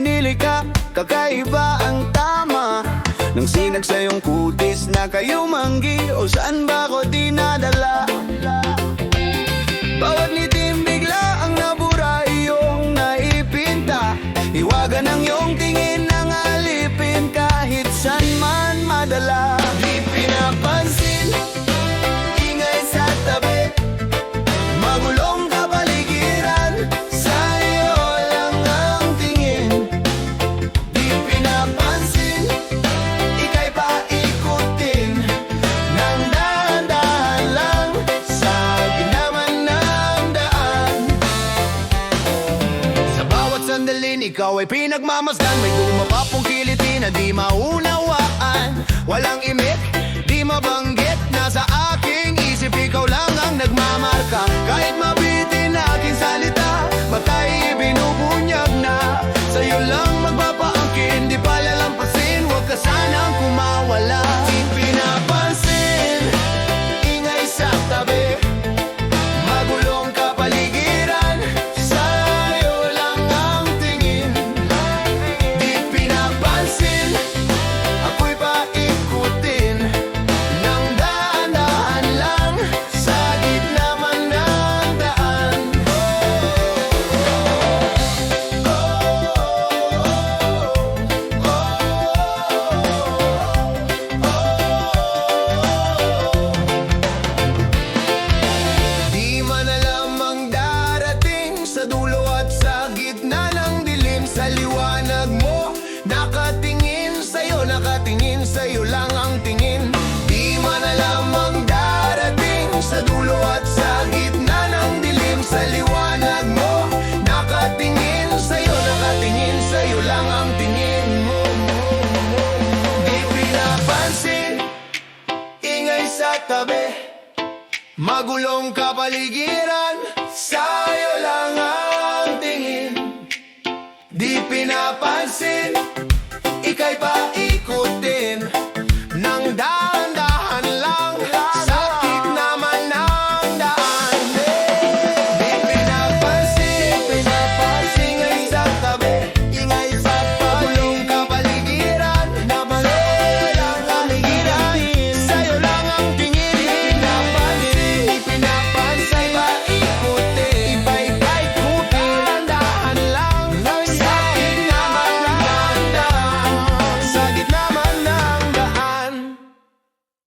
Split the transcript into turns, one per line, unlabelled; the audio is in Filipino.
pinili ka, kakaiba ang tama nang sinag sa iyong kutis na kayo manggi. O saan ba ko dinadala? Bawat ngitim bigla ang nabura, iyong naipinta. Iwagan ang iyong tingin ng alipin, kahit saan man madala. Di pinapansin, ingay sa tabi, magulong kapaligiran, sa'yo lang ang tingin. Di pinapansin, ika'y paikutin nang dahan-dahan lang sa ginaman ng daan. Sa bawat sandalin, ikaw ay pinagmamasdan. May dumapapong kiliti na di maunawaan. Walang imik, di mabanggit, nasa aking isip ikaw lang ang nagmamarka. Kahit mabitin na aking salita, matay binubunyag na, sa'yo lang magpapaangkin, di palalampasin, huwag ka sanang kumawala. Di pinapansin, ingay sa tabi, magulong kapaligiran, sa'yo lang ang tingin. Di pinapansin, ako'y paikutin nang dahan-dahan lang sa gitna man ng daan. Di man alam ang darating sa dulo at sa gitna ng dilim. Sa liwanag mo, nakatingin sa'yo lang ang tingin. Di man alam ang darating sa dulo at sa gitna ng dilim. Sa liwanag mo, nakatingin sa'yo lang ang tingin mo. Di pinapansin, ingay sa tabi, magulong kapaligiran, sa'yo lang ang tingin. Di pinapansin, ika'y paikutin